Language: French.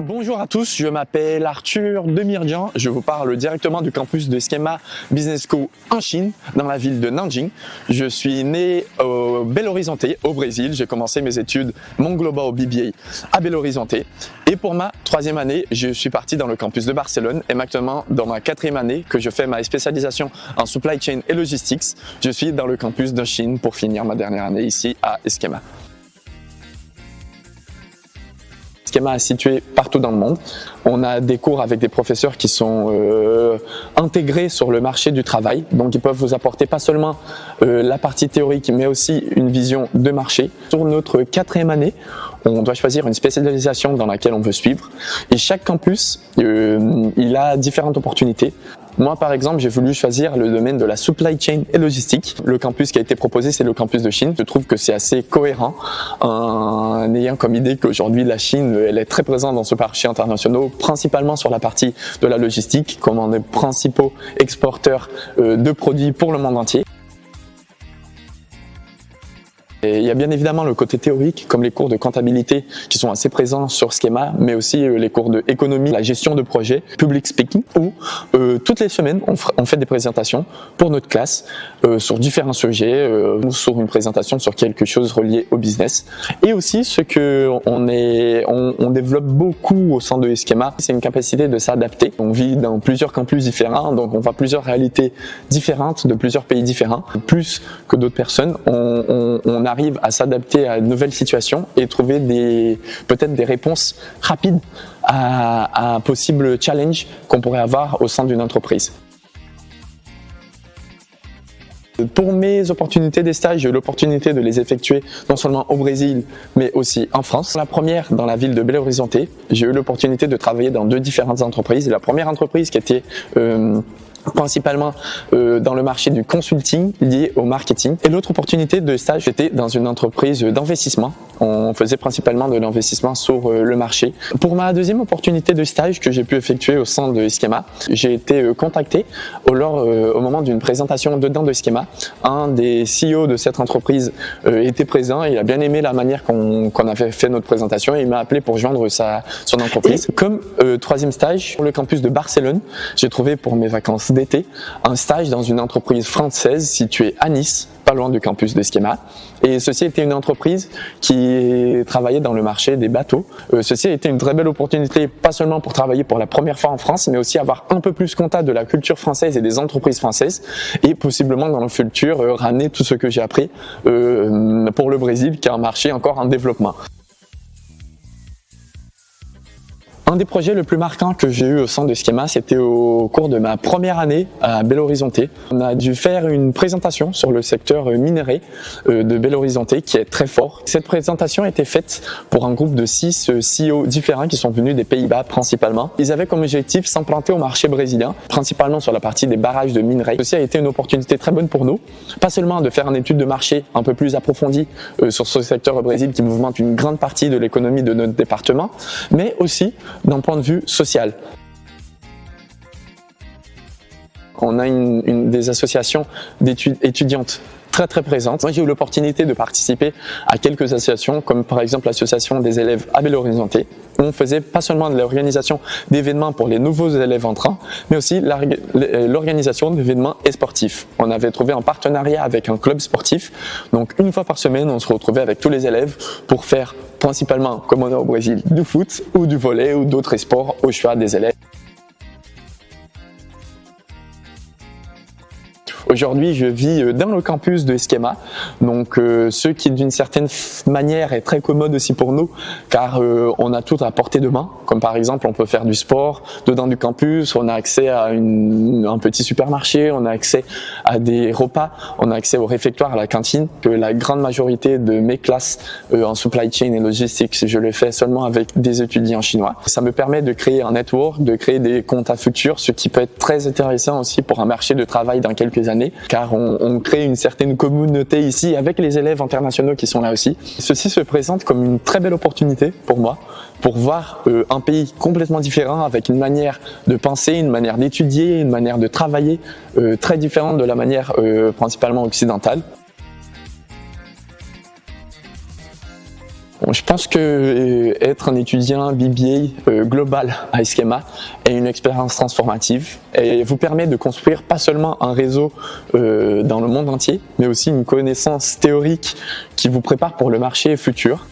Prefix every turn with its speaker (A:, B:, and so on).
A: Bonjour à tous, je m'appelle Arthur Demirjian, je vous parle directement du campus de Schema Business School en Chine, dans la ville de Nanjing. Je suis né au Belo Horizonte, au Brésil. J'ai commencé mes études, mon Global BBA à Belo Horizonte. Et pour ma troisième année, je suis parti dans le campus de Barcelone. Et maintenant, dans ma quatrième année, que je fais ma spécialisation en supply chain et logistics, je suis dans le campus de Chine pour finir ma dernière année ici à Schema. Schema est situé partout dans le monde. On a des cours avec des professeurs qui sont intégrés sur le marché du travail. Donc ils peuvent vous apporter pas seulement la partie théorique, mais aussi une vision de marché. Sur notre quatrième année, on doit choisir une spécialisation dans laquelle on veut suivre. Et chaque campus, il a différentes opportunités. Moi, par exemple, j'ai voulu choisir le domaine de la supply chain et logistique. Le campus qui a été proposé, c'est le campus de Chine. Je trouve que c'est assez cohérent en ayant comme idée qu'aujourd'hui, la Chine, elle est très présente dans ce marché international, principalement sur la partie de la logistique, comme un des principaux exporteurs de produits pour le monde entier. Et il y a bien évidemment le côté théorique, comme les cours de comptabilité qui sont assez présents sur Schema, mais aussi les cours d'économie, la gestion de projet, public speaking, où toutes les semaines on fait des présentations pour notre classe sur différents sujets, ou sur une présentation sur quelque chose relié au business. Et aussi ce que on développe beaucoup au sein de Schema, c'est une capacité de s'adapter. On vit dans plusieurs campus différents, donc on voit plusieurs réalités différentes de plusieurs pays différents. Plus que d'autres personnes, on arrive à s'adapter à une nouvelle situation et trouver peut-être des réponses rapides à un possible challenge qu'on pourrait avoir au sein d'une entreprise. Pour mes opportunités des stages, j'ai eu l'opportunité de les effectuer non seulement au Brésil, mais aussi en France. La première, dans la ville de Belo Horizonte, j'ai eu l'opportunité de travailler dans deux différentes entreprises. La première entreprise qui était principalement dans le marché du consulting lié au marketing. Et l'autre opportunité de stage était dans une entreprise d'investissement. On faisait principalement de l'investissement sur le marché. Pour ma deuxième opportunité de stage que j'ai pu effectuer au sein de Schema, j'ai été contacté au moment d'une présentation dedans de Schema. Un des CEO de cette entreprise était présent et il a bien aimé la manière qu'on avait fait notre présentation et il m'a appelé pour joindre son entreprise. Et comme troisième stage, sur le campus de Barcelone, j'ai trouvé pour mes vacances d'été un stage dans une entreprise française située à Nice, pas loin du campus de Schema. Et ceci était une entreprise qui travaillait dans le marché des bateaux. Ceci a été une très belle opportunité, pas seulement pour travailler pour la première fois en France, mais aussi avoir un peu plus contact de la culture française et des entreprises françaises, et possiblement dans le futur ramener tout ce que j'ai appris pour le Brésil, qui est un marché encore en développement. Un des projets le plus marquants que j'ai eu au sein de Schema, c'était au cours de ma première année à Belo Horizonte. On a dû faire une présentation sur le secteur minerai de Belo Horizonte qui est très fort. Cette présentation a été faite pour un groupe de 6 CEO différents qui sont venus des Pays-Bas principalement. Ils avaient comme objectif s'implanter au marché brésilien, principalement sur la partie des barrages de minerai. Ceci a été une opportunité très bonne pour nous, pas seulement de faire une étude de marché un peu plus approfondie sur ce secteur au Brésil qui mouvemente une grande partie de l'économie de notre département, mais aussi d'un point de vue social. On a des associations étudiantes très présentes. Moi, j'ai eu l'opportunité de participer à quelques associations, comme par exemple l'association des élèves à Belo Horizonte, où on faisait pas seulement de l'organisation d'événements pour les nouveaux élèves entrants, mais aussi l'organisation d'événements sportifs. On avait trouvé un partenariat avec un club sportif, donc une fois par semaine, on se retrouvait avec tous les élèves pour faire principalement, comme on a au Brésil, du foot ou du volley ou d'autres sports au choix des élèves. Aujourd'hui, je vis dans le campus de Schema, donc ce qui d'une certaine manière est très commode aussi pour nous, car on a tout à portée de main, comme par exemple on peut faire du sport dedans du campus, on a accès à un petit supermarché, on a accès à des repas, on a accès au réfectoire, à la cantine, que la grande majorité de mes classes en supply chain et logistics, je les fais seulement avec des étudiants chinois. Ça me permet de créer un network, de créer des contacts futurs, ce qui peut être très intéressant aussi pour un marché de travail dans quelques années. Car on crée une certaine communauté ici avec les élèves internationaux qui sont là aussi. Ceci se présente comme une très belle opportunité pour moi, pour voir un pays complètement différent, avec une manière de penser, une manière d'étudier, une manière de travailler très différente de la manière principalement occidentale. Je pense que être un étudiant BBA global à Ischema est une expérience transformative et vous permet de construire pas seulement un réseau dans le monde entier, mais aussi une connaissance théorique qui vous prépare pour le marché futur.